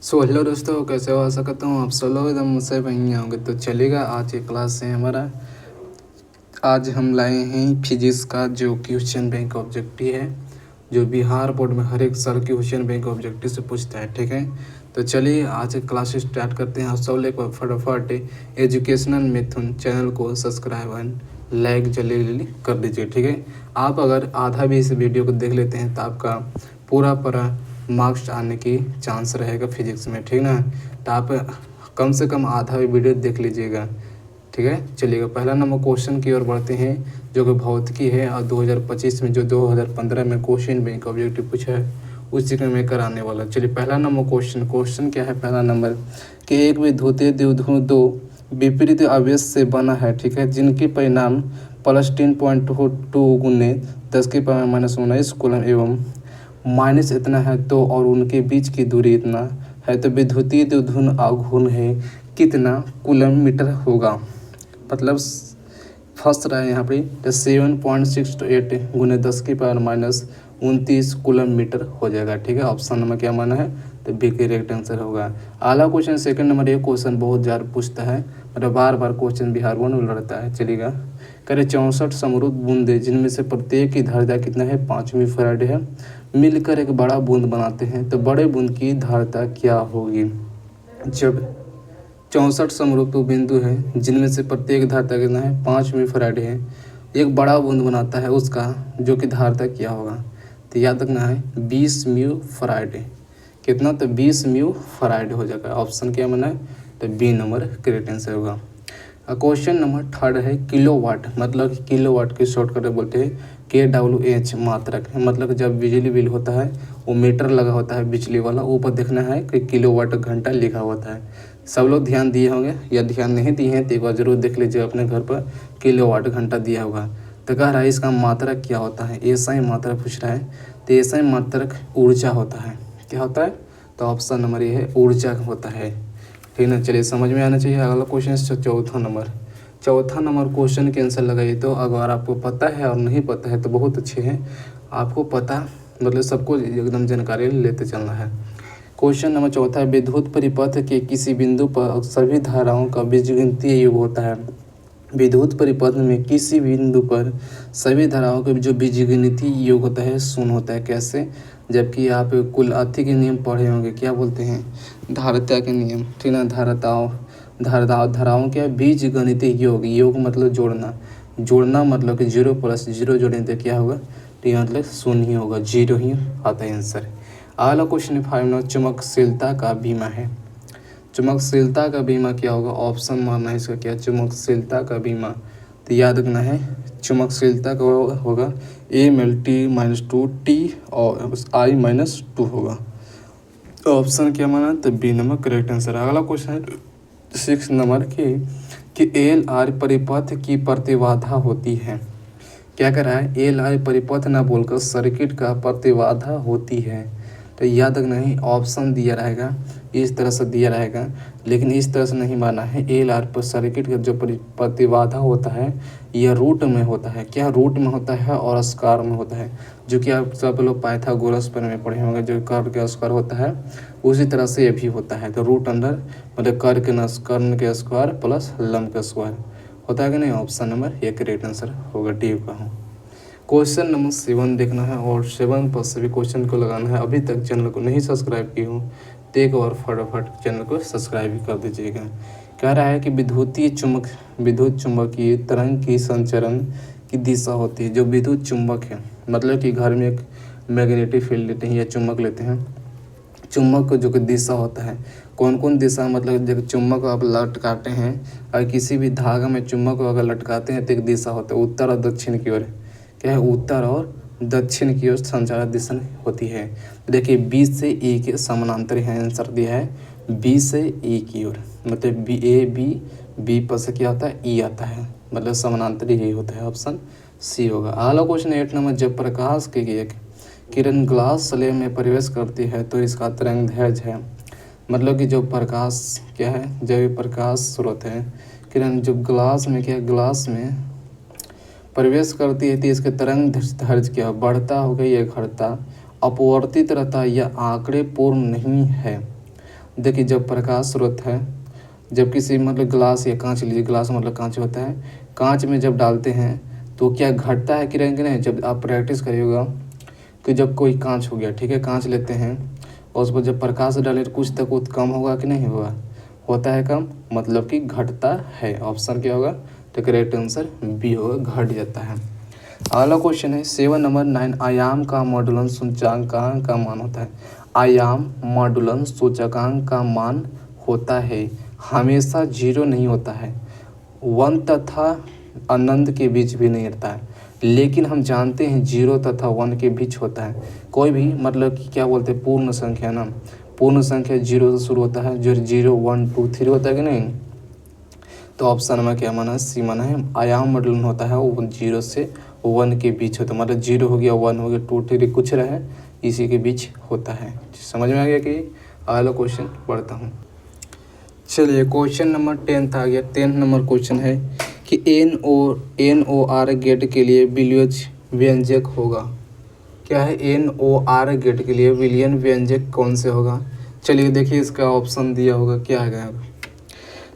Hello दोस्तों, कैसे हो? आशा करता हूँ आप सब लोग एकदम मुझसे बढ़िया होंगे। तो चलेगा, आज के क्लास है हमारा। आज हम लाए हैं फिजिक्स का जो क्वेश्चन बैंक ऑब्जेक्टिव है, जो बिहार बोर्ड में हर एक साल क्वेश्चन बैंक ऑब्जेक्टिव से पूछता है। ठीक है, तो चलिए आज के क्लास स्टार्ट करते हैं। आप सब लोग फटाफट एजुकेशनल मिथुन चैनल को सब्सक्राइब एंड लाइक जल्दी कर दीजिए। ठीक है, आप अगर आधा भी इस वीडियो को देख लेते हैं तो आपका पूरा मार्क्स आने की चांस रहेगा फिजिक्स में। ठीक ना, तो आप कम से कम आधा भी वीडियो देख लीजिएगा। ठीक है, चलिएगा पहला नंबर क्वेश्चन की ओर बढ़ते हैं, जो कि भौतिकी है और 2025 में जो 2015 में क्वेश्चन बैंक ऑब्जेक्टिव पूछा है उसी का मैं कराने वाला। चलिए पहला नंबर क्वेश्चन क्या है? पहला नंबर कि एक विद्युतीय द्विध्रुव दो विपरीत आवेश से बना है। ठीक है, जिनके परिणाम +10.2 गुने 10⁻⁻19 कूलम एवं माइनस इतना है तो और उनके बीच की दूरी इतना है तो विद्युतीय द्विध्रुव आघूर्ण है कितना कूलम मीटर होगा। मतलब फर्स्ट रहा है यहाँ पे 7.628 गुने 10⁻⁻29 कूलम मीटर हो जाएगा। ठीक है, ऑप्शन नंबर क्या माना है? तो बी करेक्ट आंसर होगा। अगला क्वेश्चन सेकंड नंबर, ये क्वेश्चन बहुत ज़्यादा पूछता है, मतलब बार बार क्वेश्चन बिहार बोर्ड में लड़ता है। चलिएगा, करें 64 समरूप बूंदे जिनमें से प्रत्येक की धारिता कितना है? 5 फैराड है, मिलकर एक बड़ा बूंद बनाते हैं तो बड़े बूंद की धारिता क्या होगी? जब 64 समरूप बिंदु है जिनमें से प्रत्येक धारिता कितना है? 5 फैराड है, एक बड़ा बूंद बनाता है उसका जो कि धारिता क्या होगा? तो याद रखना है 20 फैराड। कितना? तो 20 फैराड हो जाएगा। ऑप्शन क्या बना है? तो बी नंबर करेक्ट आंसर होगा। क्वेश्चन नंबर थर्ड है किलोवाट, मतलब किलोवाट की शॉर्टकट बोलते हैं KWH मात्रक है। मतलब जब बिजली बिल होता है वो मीटर लगा होता है बिजली वाला, ऊपर देखना है कि किलोवाट घंटा लिखा होता है। सब लोग ध्यान दिए होंगे, या ध्यान नहीं दिए हैं तो एक बार जरूर देख लीजिए अपने घर पर, किलोवाट घंटा दिया होगा। तो कह रहा है इसका मात्रक क्या होता है? एसआई मात्रक पूछ रहा है। तो एसआई मात्रक ऊर्जा होता है। क्या होता है? तो ऑप्शन नंबर ये है, ऊर्जा होता है। ठीक ना, चलिए समझ में आना चाहिए। अगला क्वेश्चन चौथा नंबर क्वेश्चन के आंसर लगाइए। तो अगर आपको पता है और नहीं पता है तो बहुत अच्छे हैं, आपको पता मतलब सबको एकदम जानकारी लेते चलना है। क्वेश्चन नंबर चौथा, विद्युत परिपथ के किसी बिंदु पर सभी धाराओं का बीजगणितीय योग होता है। विद्युत परिपथ में किसी बिंदु पर सभी धाराओं का जो बीजगणितीय योग होता है 0 होता है। कैसे? जबकि आप कुल अति के नियम पढ़े होंगे, क्या बोलते हैं? धारिता के नियम। ठीक ना, धाराओं के बीजगणितीय योग, योग मतलब जोड़ना मतलब कि 0 + 0 जोड़ेंगे तो क्या होगा? तो यह मतलब 0 ही होगा, 0 ही आता है आंसर। अगला क्वेश्चन 5 नंबर, चुंबकशीलता का बीमा है। चुंबकशीलता का बीमा क्या होगा? ऑप्शन मानना है इसका क्या? चुंबकशीलता का बीमा तो याद रखना है चुंबकशीलता का होगा AMLT-2T और I-2 होगा। तो ऑप्शन क्या माना? तो बी नंबर करेक्ट आंसर। अगला क्वेश्चन है 6 नंबर कि ALR परिपथ की प्रतिबाधा होती है। क्या कर रहा है? ALR परिपथ ना बोलकर सर्किट का प्रतिबाधा होती है। तो याद रखना है ऑप्शन दिया रहेगा, इस तरह से दिया रहेगा, लेकिन इस तरह से नहीं माना है। ALR पर सर्किट का जो प्रतिबाधा होता है यह रूट में होता है। क्या? रूट में होता है और स्क्वायर में होता है, जो कि आप सब लोग पाइथागोरस पर में पढ़े होंगे, जो कर्व के स्क्वायर होता है उसी तरह से ये भी होता है। तो रूट अंदर मतलब कर्ण के स्क्वायर प्लस लंब का स्क्वायर होता है कि नहीं? ऑप्शन नंबर ये करेक्ट आंसर होगा, डी का हूँ। क्वेश्चन नंबर 7 देखना है और 7 पर सभी क्वेश्चन को लगाना है। अभी तक चैनल को नहीं सब्सक्राइब की हूँ तो एक और फटाफट चैनल को सब्सक्राइब भी कर दीजिएगा। कह रहा है कि विद्युत चुंबकीय तरंग की संचरण की दिशा होती है। जो विद्युत चुंबक है, मतलब कि घर में एक मैग्नेटिक फील्ड लेते हैं या चुंबक लेते हैं, चुंबक को जो कि दिशा होता है, कौन कौन दिशा? मतलब जब चुंबक को आप लटकाते हैं और किसी भी धागा में चुंबक को अगर लटकाते हैं तो एक दिशा होता है उत्तर और दक्षिण की ओर। क्या है? उत्तर और दक्षिण की ओर संचालन दिशा होती है। देखिए बी से ए के समानांतर है, आंसर दिया है बी से ए की ओर, मतलब बी पर से क्या होता है? ई आता है, मतलब समानांतर ही होता है। ऑप्शन सी होगा। अगला क्वेश्चन 8 नंबर, जब प्रकाश की एक किरण ग्लास स्लेब में प्रवेश करती है तो इसका तरंगदैर्घ्य है। मतलब कि जो प्रकाश क्या है? जब प्रकाश स्रोत है, किरण जो ग्लास में क्या है? ग्लास में प्रवेश करती है तो इसके तरंगदैर्घ्य क्या? बढ़ता होगा या घटता? अपवर्तित रहता है या आंकड़े पूर्ण नहीं है? देखिए जब प्रकाश स्रोत है, जब किसी मतलब ग्लास या कांच लीजिए, ग्लास मतलब कांच होता है, कांच में जब डालते हैं तो क्या घटता है किरण कि नहीं। जब आप प्रैक्टिस करिएगा कि जब कोई कांच हो गया, ठीक है, कांच लेते हैं और उस पर जब प्रकाश डालें तो कुछ तक कम होगा कि नहीं होगा, होता है कम, मतलब कि घटता है। ऑप्शन क्या होगा, तो करेक्ट आंसर बी होगा, घट जाता है। अगला क्वेश्चन है 7 नंबर 9, आयाम का मॉडुलन सूचकांक का मान होता है। आयाम मॉडुलन सूचकांक का मान होता है, हमेशा 0 नहीं होता है, 1 तथा अनंत के बीच भी नहीं रहता है, लेकिन हम जानते हैं 0 तथा 1 के बीच होता है। कोई भी मतलब कि क्या बोलते हैं, पूर्ण संख्या ना, पूर्ण संख्या 0 से शुरू होता है, जो 0 1 2 3 होता है कि नहीं। तो ऑप्शन में क्या माना है, सी माना है। आयाम मॉडुलन होता है वो 0 से 1 के बीच होता है, मतलब 0 हो गया 1 हो गया 2 3 कुछ रहे इसी के बीच होता है। समझ में आ गया कि अगला क्वेश्चन पढ़ता हूँ। चलिए क्वेश्चन नंबर 10 आ गया। 10 नंबर क्वेश्चन है कि NOR गेट के लिए विलियन व्यंजक होगा। क्या है, NOR गेट के लिए विलियन व्यंजक कौन से होगा। चलिए देखिए इसका ऑप्शन दिया होगा, क्या है गया,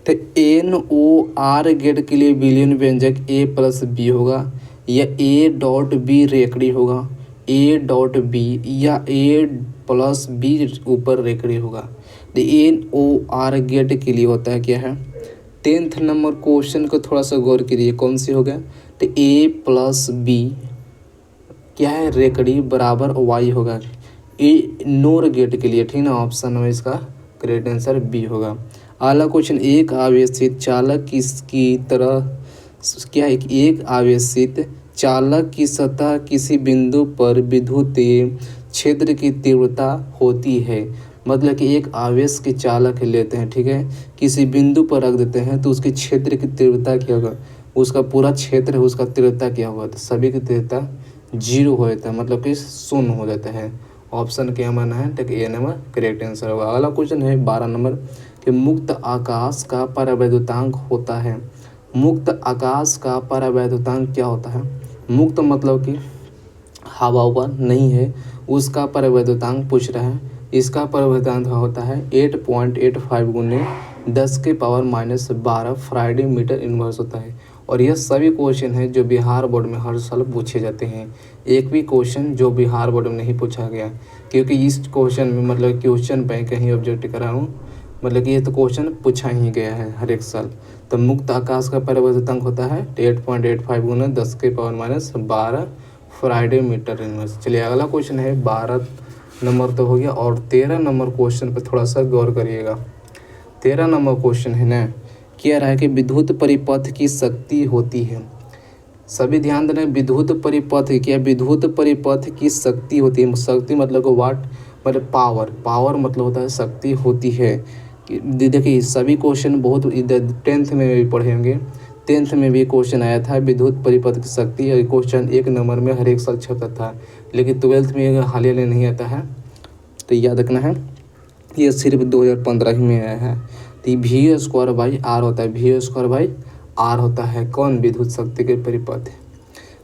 तो NOR गेट के लिए विलियन व्यंजक A+B होगा, या A.B रेकड़ी होगा, A.B या A+B ऊपर रेकड़ी होगा। तो NOR गेट के लिए होता है क्या है, 10th नंबर क्वेश्चन को थोड़ा सा गौर करिए, कौन सी हो गया, तो A+B क्या है, रेकड़ी बराबर Y होगा, नोर गेट के लिए, ठीक ना। ऑप्शन में इसका करेक्ट आंसर बी होगा। अगला क्वेश्चन, एक आवेशित चालक किसकी तरह, क्या है, एक आवेशित चालक की सतह किसी बिंदु पर विद्युत क्षेत्र की तीव्रता होती है। मतलब कि एक आवेश के चालक लेते हैं, ठीक है, किसी बिंदु पर रख देते हैं तो उसके क्षेत्र की तीव्रता क्या होगा, उसका पूरा क्षेत्र है उसका तीव्रता क्या होगा, तो सभी की तीव्रता 0 हो जाता है, मतलब कि शून्य हो जाता है। ऑप्शन क्या माना है, तो ए नंबर करेक्ट आंसर होगा। अगला क्वेश्चन है 12 नंबर कि मुक्त आकाश का परावैद्युतांक होता है। मुक्त आकाश का परावैद्युतांक क्या होता है, मुक्त मतलब कि हवा हुआ नहीं है, उसका परावैद्युतांक पूछ रहा है। इसका परावैद्युतांक होता है 8.85 गुने 10⁻⁻12 फ्राइडे मीटर इनवर्स होता है। और यह सभी क्वेश्चन है जो बिहार बोर्ड में हर साल पूछे जाते हैं। एक भी क्वेश्चन जो बिहार बोर्ड में नहीं पूछा गया, क्योंकि इस क्वेश्चन में मतलब क्वेश्चन बैंक कहीं ऑब्जेक्ट करा हूँ, मतलब कि ये तो क्वेश्चन पूछा ही गया है हर एक साल। तो मुक्त आकाश का परावैद्युतांक होता है 8.85 गुना 10⁻12 फ्राइडे मीटर इनवर्स। चलिए अगला क्वेश्चन है 12 नंबर तो हो गया, और 13 नंबर क्वेश्चन पे थोड़ा सा गौर करिएगा। 13 नंबर क्वेश्चन है ना, क्या रहा है कि विद्युत परिपथ की शक्ति होती है। सभी ध्यान देना, विद्युत परिपथ, क्या विद्युत परिपथ की शक्ति होती है। शक्ति मतलब वाट, मतलब पावर, पावर मतलब होता है शक्ति होती है। देखिए सभी क्वेश्चन बहुत 10th में भी पढ़े होंगे, 10th में भी क्वेश्चन आया था विद्युत परिपथ की शक्ति, और क्वेश्चन 1 नंबर में हर एक साल छपता था, लेकिन 12th में हालिया नहीं आता है, तो याद रखना है ये सिर्फ 2015 ही में आया है। तो ये V²/R होता है, V²/R होता है कौन, विद्युत शक्ति के परिपथ।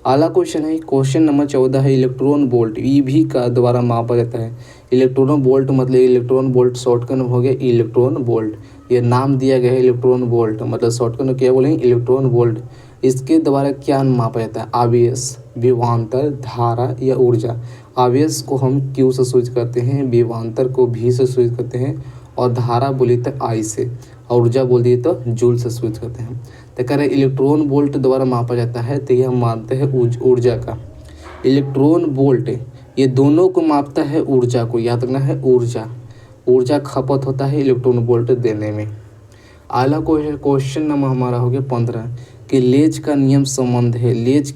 अगला क्वेश्चन है क्वेश्चन नंबर 14 है इलेक्ट्रॉन वोल्ट ईवी का द्वारा मापा जाता है। इलेक्ट्रॉन वोल्ट मतलब इलेक्ट्रॉन वोल्ट शॉर्टकट हो गया इलेक्ट्रॉन वोल्ट, ये नाम दिया गया है इलेक्ट्रॉन वोल्ट, मतलब शॉर्टकट क्या बोलेंगे, इलेक्ट्रॉन वोल्ट। इसके द्वारा क्या मापा जाता है, आवेश, विभवांतर, धारा या ऊर्जा। आवेश को हम Q से सूचित करते हैं, विभवांतर को V से सूचित करते हैं, और धारा बोली तो I से, और ऊर्जा बोल दिए तो जूल से सूचित करते हैं। तो कह रहे इलेक्ट्रॉन वोल्ट द्वारा मापा जाता है, तो ये हम मानते हैं ऊर्जा का। इलेक्ट्रॉन वोल्ट ये दोनों को मापता है, ऊर्जा को, याद रखना है ऊर्जा खपत होता है इलेक्ट्रॉन वोल्ट देने में। अगला क्वेश्चन नंबर हमारा हो गया 15 कि लेज का नियम संबंध है। लेज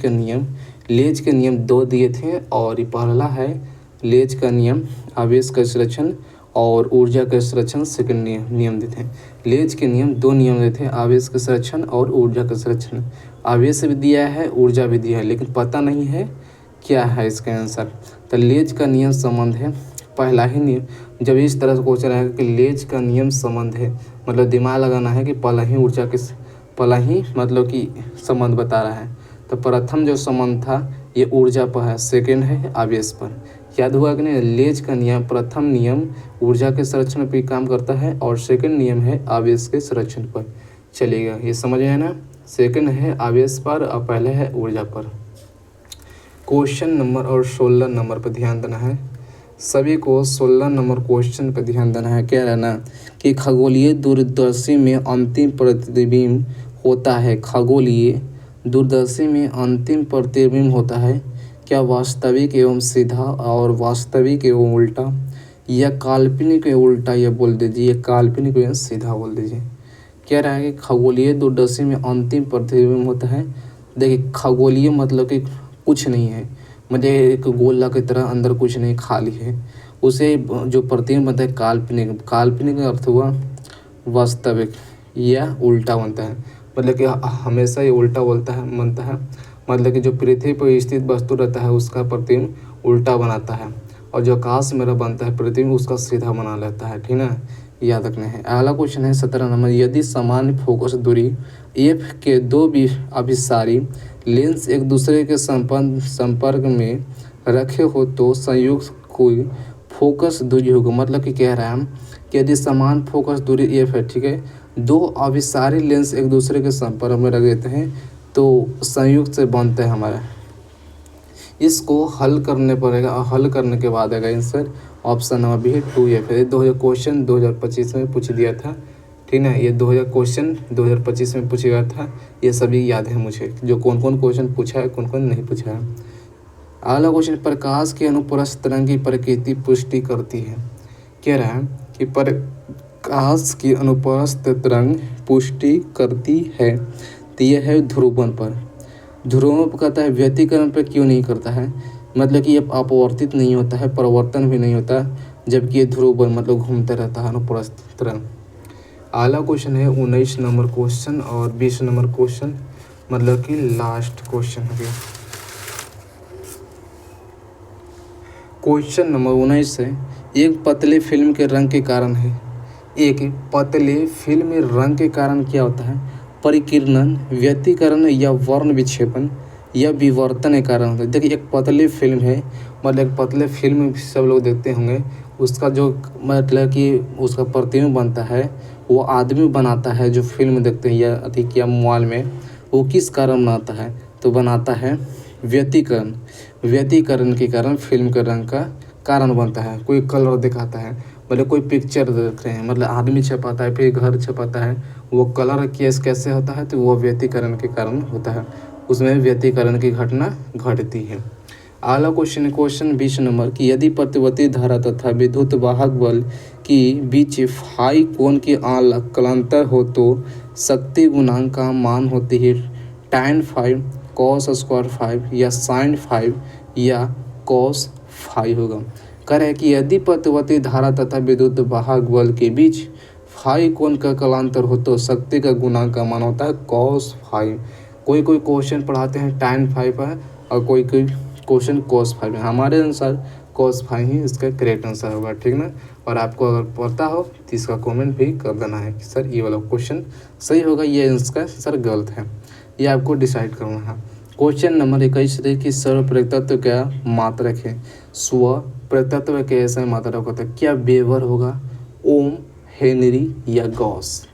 के नियम 2 दिए थे, और ये पहला है लेज का नियम आवेश का संरक्षण और ऊर्जा का संरक्षण, सेकंड नियम देते हैं। लेज के नियम 2 नियम देते हैं, आवेश का संरक्षण और ऊर्जा का संरक्षण। आवेश भी दिया है, ऊर्जा भी दिया है, लेकिन पता नहीं है क्या है इसका आंसर। तो लेज का नियम संबंध है पहला ही नियम। जब इस तरह से क्वेश्चन आएगा कि लेज का नियम संबंध है, मतलब दिमाग लगाना है कि पहला ही ऊर्जा के पहला ही मतलब कि संबंध बता रहा है। तो प्रथम जो संबंध था ये ऊर्जा पर है, सेकंड है आवेश पर। याद हुआ कि नहीं, लेज का नियम, प्रथम नियम ऊर्जा के संरक्षण पर काम करता है और सेकंड नियम है आवेश के संरक्षण पर। चलेगा, ये समझ आया ना। सेकंड है आवेश पर और पहले है ऊर्जा पर। क्वेश्चन नंबर और 16 नंबर पर ध्यान देना है सभी को। 16 नंबर क्वेश्चन पर ध्यान देना है। क्या रहना कि खगोलीय दूरदर्शी में अंतिम प्रतिबिंब होता है। खगोलीय दूरदर्शी में अंतिम प्रतिबिंब होता है क्या वास्तविक एवं सीधा और वास्तविक एवं उल्टा, या काल्पनिक एवं उल्टा, ये बोल दीजिए काल्पनिक एवं सीधा बोल दीजिए। क्या रहा है कि खगोलीय दूरदर्शी में अंतिम प्रतिबिंब होता है। देखिए खगोलीय मतलब कि कुछ नहीं है, मतलब एक गोला की तरह अंदर कुछ नहीं, खाली है। उसे जो प्रतिबिंब बनता है काल्पनिक, काल्पनिक का अर्थ हुआ वास्तविक या उल्टा बनता है, मतलब कि हमेशा ये उल्टा बनता है। मतलब कि जो पृथ्वी पर स्थित वस्तु रहता है उसका प्रतिबिंब उल्टा बनाता है, और जो आकाश में बनता है प्रतिबिंब उसका सीधा बना लेता है। ठीक ना, याद रखना है। अगला क्वेश्चन है 17 नंबर। यदि समान फोकस दूरी एफ के दो अभिसारी लेंस एक दूसरे के संपर्क में रखे हो तो संयुक्त कोई फोकस दूरी होगा। मतलब कि कह रहा है कि यदि समान फोकस दूरी एफ है, ठीक है, दो अभिसारी लेंस एक दूसरे के संपर्क में रख देते हैं तो संयुक्त से बनते हैं हमारा। इसको हल करने पड़ेगा और हल करने के बाद आएगा आंसर ऑप्शन नंबर बी है 2F। 2025 में पूछ दिया था। ठीक ना, ये 2000 क्वेश्चन 2025 में पूछा गया था। ये सभी याद है मुझे, जो कौन कौन क्वेश्चन पूछा है, कौन कौन नहीं पूछा है। अगला क्वेश्चन, प्रकाश के अनुप्रस्थ तरंग की प्रकृति पुष्टि करती है। कह रहा है कि प्रकाश की अनुप्रस्थ तरंग पुष्टि करती है, तो यह है ध्रुवन पर। ध्रुवों पर कहता है व्यतिकरण पर क्यों नहीं करता है, मतलब कि ये अपवर्तित नहीं होता है, परिवर्तन भी नहीं होता, जबकि ये ध्रुव मतलब घूमता रहता है अनुप्रस्थ तरंग। अगला क्वेश्चन है 19 नंबर क्वेश्चन और 20 नंबर क्वेश्चन, मतलब कि लास्ट क्वेश्चन हो गया। क्वेश्चन नंबर 19 है, एक पतले फिल्म के रंग के कारण है। एक पतले फिल्म में रंग के कारण क्या होता है, परिकिरणन, व्यतिकरण या वर्ण विक्षेपण या विवर्तन के कारण होता है। देखिए एक पतली फिल्म है, मतलब एक पतले फिल्म सब लोग देखते होंगे, उसका जो मतलब कि उसका प्रतिबिंब बनता है वो आदमी बनाता है जो फिल्म देखते हैं या अधिक या मोबाइल में, वो किस कारण बनाता है, तो बनाता है व्यतिकरण। व्यतिकरण के कारण फिल्म के रंग का कारण बनता है। कोई कलर दिखाता है, मतलब कोई पिक्चर देख रहे हैं, मतलब आदमी छपाता है, फिर घर छपाता है, वो कलर केस कैसे होता है, तो वो व्यतिकरण के कारण होता है, उसमें व्यतिकरण की घटना घटती है। अगला क्वेश्चन है क्वेश्चन 20 नंबर की, यदि प्रतिवर्ती धारा तथा विद्युत वाहक बल की बीच फाई कोण के कलांतर हो तो शक्ति गुणांक का मान होती है tan 5 cos स्क्वायर 5 या sin 5 या cos 5 होगा। कह रहे हैं कि यदि प्रतिवर्ती धारा तथा विद्युत वाहक बल के बीच फाई कोण का कलांतर हो तो शक्ति का गुणांक का मान होता है cos 5। कोई कोई क्वेश्चन पढ़ाते हैं tan 5 है और कोई कोई क्वेश्चन cos 5 है। हमारे अनुसार cos 5 ही इसका करेक्ट आंसर होगा। ठीक ना, और आपको अगर पता हो तो इसका कमेंट भी कर देना है कि सर ये वाला क्वेश्चन सही होगा, ये इसका सर गलत है, ये आपको डिसाइड करना है। क्वेश्चन नंबर 21 है कि सर्वप्रतत्व क्या मात्रक है। स्व प्रतत्व के ऐसा मात्रक होता है, क्या वेबर होगा, ओम, हेनरी या गॉस।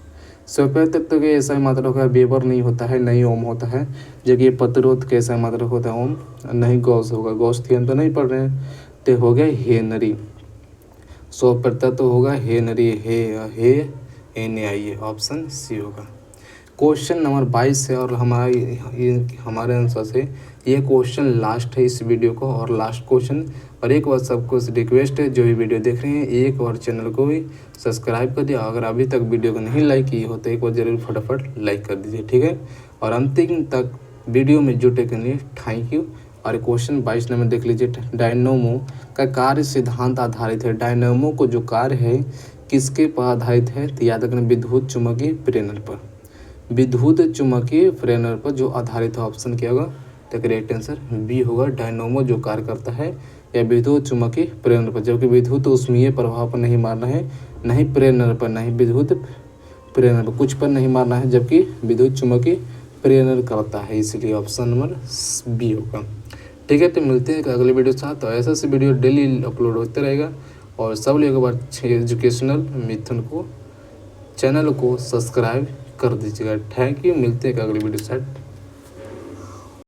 स्वप्रतत्व के ऐसा मात्रक है, वेबर नहीं होता है, नहीं ओम होता है, जबकि प्रतिरोध के ऐसा मात्रक होता है ओम, नहीं गॉस होगा। गॉस थी हम तो नहीं पढ़ रहे हैं, तो हो गए हेनरी। स्वप्रतत्व होगा हेनरी, हे NAI, ऑप्शन सी होगा। क्वेश्चन नंबर 22 है और हमारे आंसर से ये क्वेश्चन लास्ट है इस वीडियो को और लास्ट क्वेश्चन। और एक बार सबको रिक्वेस्ट है, जो भी वीडियो देख रहे हैं एक बार चैनल को भी सब्सक्राइब कर दिया, अगर अभी तक वीडियो को नहीं लाइक किए हो तो एक बार जरूर फटाफट लाइक कर दीजिए। ठीक है, और अंतिम तक वीडियो में जुटे के लिए थैंक यू। और क्वेश्चन 22 नंबर देख लीजिए, डायनोमो का कार्य सिद्धांत आधारित है। डायनोमो को जो कार्य है किसके पर आधारित है, तो याद रखना विद्युत चुम्बकीय प्रेरण पर। विद्युत चुम्बकीय प्रेरण पर जो आधारित है, ऑप्शन क्या होगा, तो करेक्ट आंसर बी होगा। डायनोमो जो कार्य करता है या विद्युत चुम्बकीय प्रेरण पर, जबकि विद्युत ऊष्मीय प्रभाव पर नहीं मारना है, नहीं प्रेरण पर, नहीं विद्युत प्रेरण पर, कुछ पर नहीं मारना है, जबकि विद्युत चुम्बकीय प्रेरण करता है, इसलिए ऑप्शन नंबर बी होगा। ठीक है, तो मिलते हैं एक अगले वीडियो के साथ। तो ऐसा से वीडियो डेली अपलोड होते रहेगा। और सब लोग एक बार एजुकेशनल मिथुन को चैनल को सब्सक्राइब कर दीजिएगा। थैंक यू, मिलते हैं एक अगले वीडियो के साथ।